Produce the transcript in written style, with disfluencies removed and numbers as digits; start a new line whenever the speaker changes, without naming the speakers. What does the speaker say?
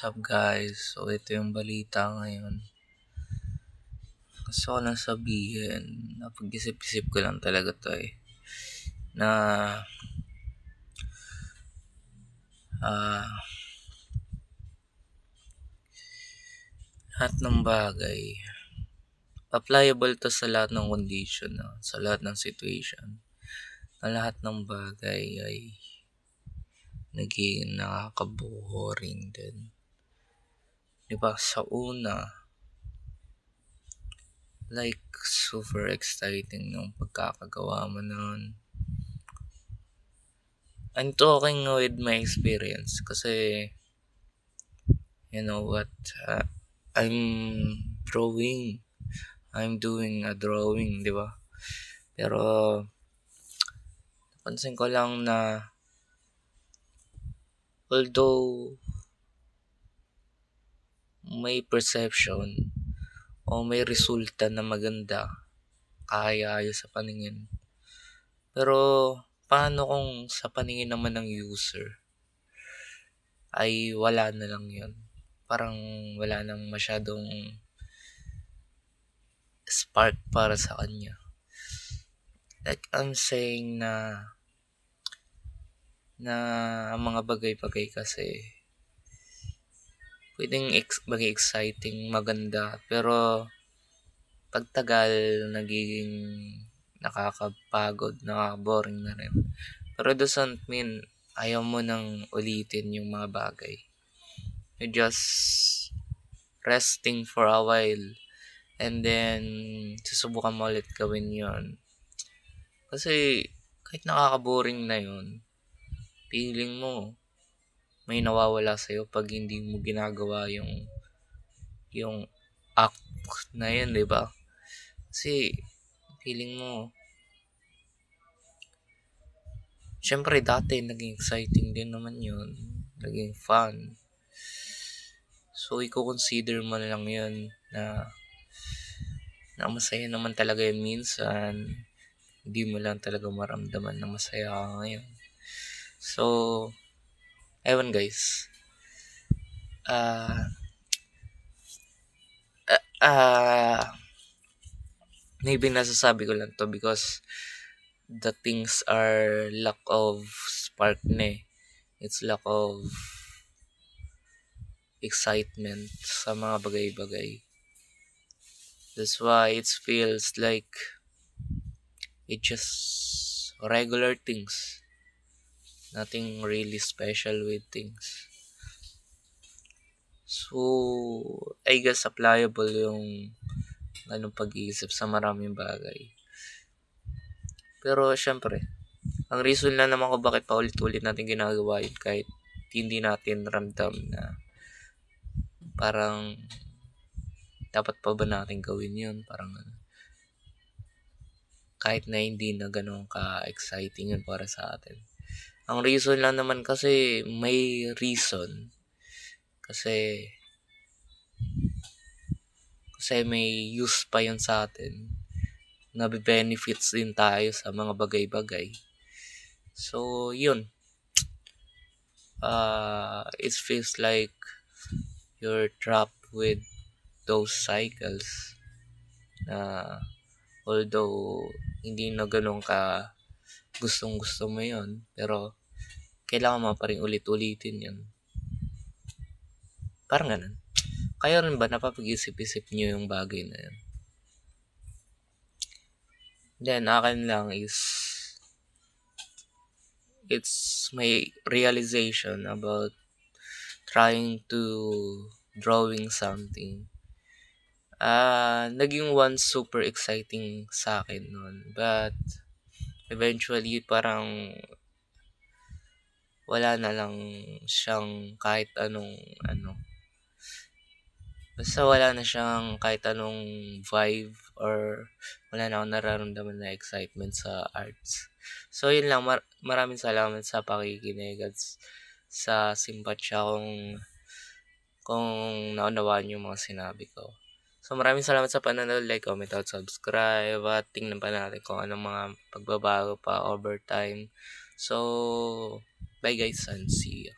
What's up guys? So ito yung balita ngayon. Gusto ko lang sabihin, napag-isip-isip ko lang talaga to na lahat ng bagay applicable to sa lahat ng condition, sa lahat ng situation. Na lahat ng bagay ay naging nakaka-boring din. Diba sa una, like super exciting nung pagkakagawa mo nun. I'm talking with my experience kasi you know what, I'm doing a drawing, di ba? Pero napansin ko lang na although may perception o may resulta na maganda, kaaya-ayos sa paningin, pero paano kung sa paningin naman ng user ay wala na lang yun? Parang wala nang masyadong spark para sa kanya. Like I'm saying na ang mga bagay-bagay kasi pwedeng maging exciting, maganda, pero pagtagal nagiging nakakapagod, nakaka-boring na rin. Pero doesn't mean ayaw mo nang ulitin yung mga bagay. You're just resting for a while and then susubukan mo ulit gawin yon. Kasi kahit nakaka-boring na yun, feeling mo may nawawala sa'yo pag hindi mo ginagawa yung act na yun, di ba? Kasi feeling mo, syempre dati naging exciting din naman yun, naging fun. So i-consider mo na lang yun na masaya naman talaga yun minsan. Hindi mo lang talaga maramdaman na masaya ka ngayon. So, ewan guys. Maybe nasasabi ko lang to because the things are lack of spark na It's lack of excitement sa mga bagay-bagay. That's why it feels like it's just regular things. Nothing really special with things. So, I guess applicable yung pag-iisip sa maraming bagay. Pero syempre, ang reason lang naman ko bakit paulit-ulit natin ginagawa yun kahit hindi natin ramdam na parang dapat pa ba natin gawin yun? Parang kahit na hindi na ganun ka-exciting yun para sa atin. Ang reason lang naman kasi may reason. Kasi may use pa yun sa atin. Nabe-benefits din tayo sa mga bagay-bagay. So, yun. It feels like you're trapped with those cycles na although hindi na ganun ka gustong-gusto mo yun, pero kailangan mo pa rin ulit-ulitin yun. Parang ganun. Kaya rin ba napapag-isip-isip nyo yung bagay na yun? Then, akin lang is it's my realization about trying to drawing something. Naging one super exciting sa akin nun. But, eventually, parang wala na lang siyang kahit anong basta wala na siyang kahit anong vibe or wala na akong nararamdaman na excitement sa arts. So, yun lang. Maraming salamat sa pakikinig at sa simpatsya kung naunawaan yung mga sinabi ko. So, maraming salamat sa panonood. Like, comment, at subscribe. At tingnan pa natin kung anong mga pagbabago pa over time. So, bye guys and see you.